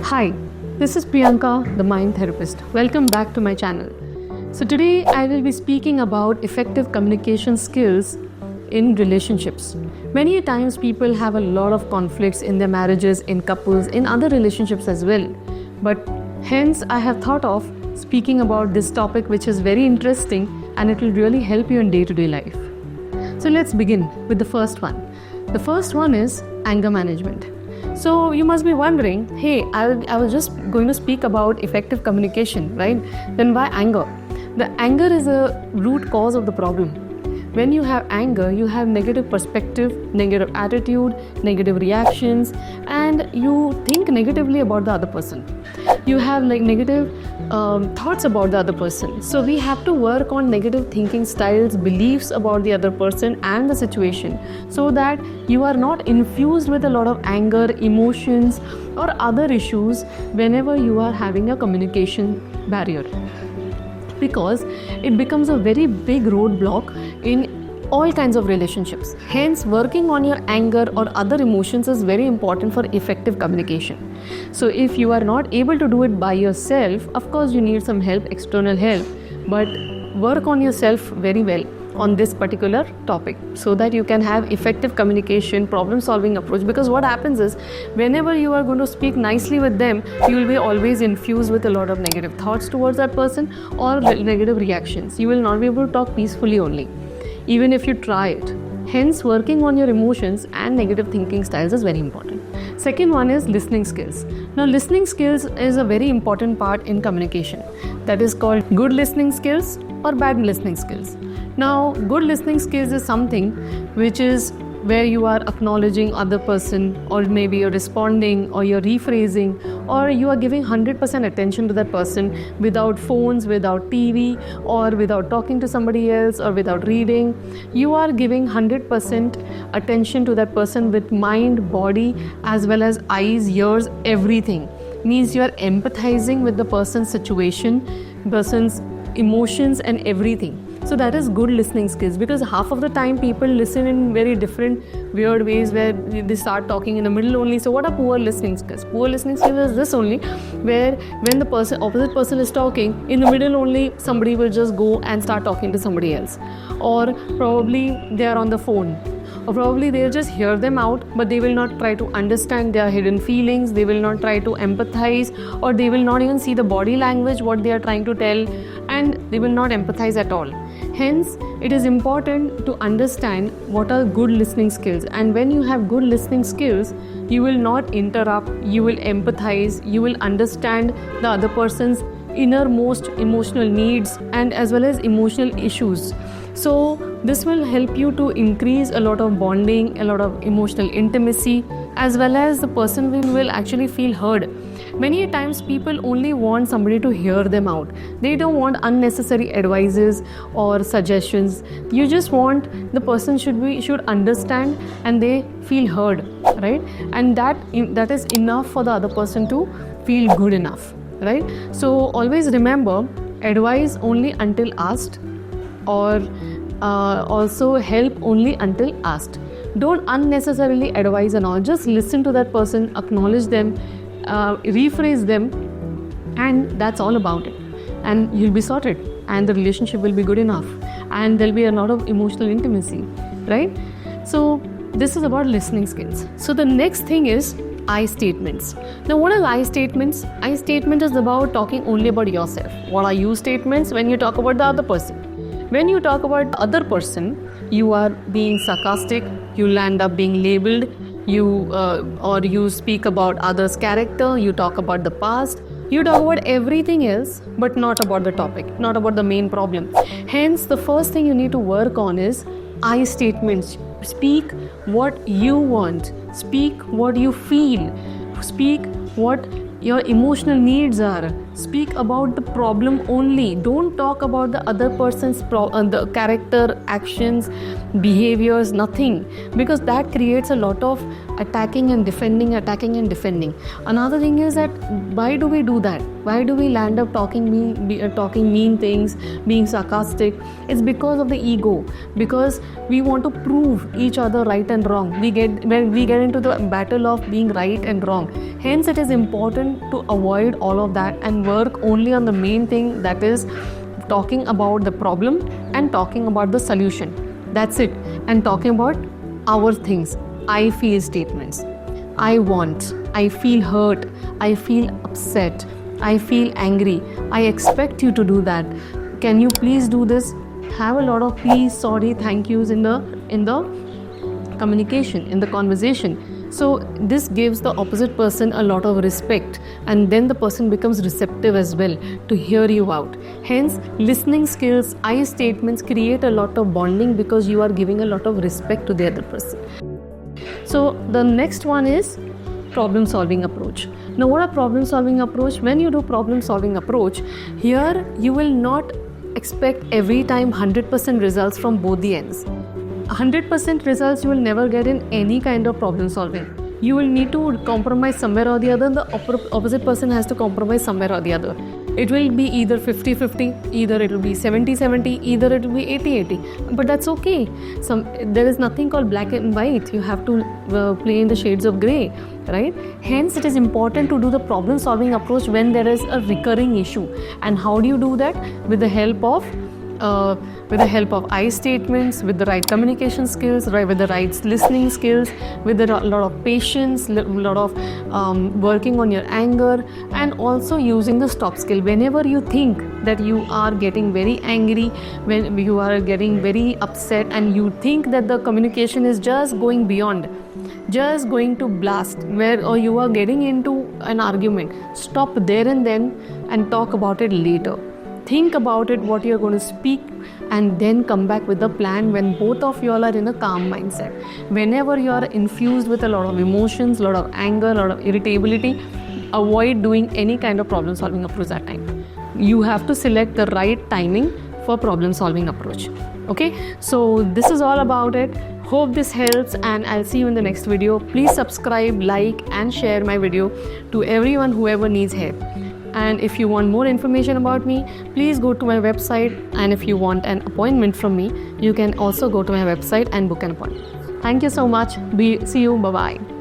Hi, this is Priyanka, the mind therapist. Welcome back to my channel. So today I will be speaking about effective communication skills in relationships. Many times people have a lot of conflicts in their marriages, in couples, in other relationships as well. But hence I have thought of speaking about this topic, which is very interesting and it will really help you in day-to-day life. So let's begin with the first one. The first one is anger management. So you must be wondering, hey, I was just going to speak about effective communication, right? Then why anger? The anger is a root cause of the problem. When you have anger, you have negative perspective, negative attitude, negative reactions, and you think negatively about the other person. You have negative thoughts about the other person. So we have to work on negative thinking styles, beliefs about the other person and the situation, so that you are not infused with a lot of anger, emotions, or other issues whenever you are having a communication barrier. Because it becomes a very big roadblock in all kinds of relationships. Hence, working on your anger or other emotions is very important for effective communication. So if you are not able to do it by yourself, of course you need some help, external help, but work on yourself very well on this particular topic so that you can have effective communication, problem solving approach. Because what happens is, whenever you are going to speak nicely with them, you will be always infused with a lot of negative thoughts towards that person or negative reactions. You will not be able to talk peacefully only, even if you try it. Hence, working on your emotions and negative thinking styles is very important. Second one is listening skills. Now, listening skills is a very important part in communication. That is called good listening skills or bad listening skills. Now, good listening skills is something which is where you are acknowledging other person, or maybe you're responding, or you're rephrasing, or you are giving 100% attention to that person without phones, without TV, or without talking to somebody else, or without reading. You are giving 100% attention to that person with mind, body, as well as eyes, ears, everything. Means you are empathizing with the person's situation, person's emotions and everything. So that is good listening skills, because half of the time people listen in very different weird ways where they start talking in the middle only. So what are poor listening skills? Poor listening skills is this only, where when the opposite person is talking, in the middle only somebody will just go and start talking to somebody else, or probably they are on the phone, or probably they'll just hear them out, but they will not try to understand their hidden feelings, they will not try to empathize, or they will not even see the body language, what they are trying to tell, and they will not empathize at all. Hence, it is important to understand what are good listening skills. And when you have good listening skills, you will not interrupt, you will empathize, you will understand the other person's innermost emotional needs and as well as emotional issues. So this will help you to increase a lot of bonding, a lot of emotional intimacy, as well as the person will actually feel heard. Many times people only want somebody to hear them out. They don't want unnecessary advices or suggestions. You just want the person should understand and they feel heard, right? And that is enough for the other person to feel good enough, right? So always remember, advise only until asked, or also help only until asked. Don't unnecessarily advise and all. Just listen to that person, acknowledge them, rephrase them, and that's all about it. And you'll be sorted, and the relationship will be good enough, and there'll be a lot of emotional intimacy, right? So this is about listening skills. So the next thing is I statements. Now, what are I statements? I statement is about talking only about yourself. What are you statements? When you talk about the other person. When you talk about the other person, you are being sarcastic, you'll end up being labeled, or you speak about others' character, you talk about the past, you talk about everything else, but not about the topic, not about the main problem. Hence, the first thing you need to work on is I statements. Speak what you want, speak what you feel, speak what your emotional needs are, Speak about the problem only. Don't talk about the other person's the character, actions, behaviors, nothing, because that creates a lot of attacking and defending. Another thing is that why do we do that? Why do we land up talking mean things, being sarcastic? It's because of the ego, because we want to prove each other right and wrong. When we get into the battle of being right and wrong. Hence, it is important to avoid all of that and work only on the main thing, that is talking about the problem and talking about the solution. That's it. And talking about our things. I feel statements. I want. I feel hurt. I feel upset. I feel angry. I expect you to do that. Can you please do this? Have a lot of please, sorry, thank yous in the communication, in the conversation. So this gives the opposite person a lot of respect, and then the person becomes receptive as well to hear you out. Hence, listening skills, I statements create a lot of bonding because you are giving a lot of respect to the other person. So the next one is problem solving approach. Now, what a problem solving approach? When you do problem solving approach, here you will not expect every time 100% results from both the ends. 100% results you will never get in any kind of problem solving. You will need to compromise somewhere or the other. The opposite person has to compromise somewhere or the other. It will be either 50-50, either it will be 70-70, either it will be 80-80. But that's okay. There is nothing called black and white. You have to play in the shades of grey, right? Hence, it is important to do the problem solving approach when there is a recurring issue. And how do you do that? With the help of I statements, with the right communication skills, right, with the right listening skills, with a lot of patience, lot of working on your anger, and also using the stop skill. Whenever you think that you are getting very angry, when you are getting very upset, and you think that the communication is just going beyond, just going to blast, or you are getting into an argument, stop there and then and talk about it later. Think about it, what you're going to speak, and then come back with a plan when both of you all are in a calm mindset. Whenever you are infused with a lot of emotions, a lot of anger, a lot of irritability, avoid doing any kind of problem solving approach that time. You have to select the right timing for problem solving approach. Okay, so this is all about it. Hope this helps, and I'll see you in the next video. Please subscribe, like, and share my video to everyone whoever needs help. And if you want more information about me, please go to my website. And if you want an appointment from me, you can also go to my website and book an appointment. Thank you so much. See you. Bye-bye.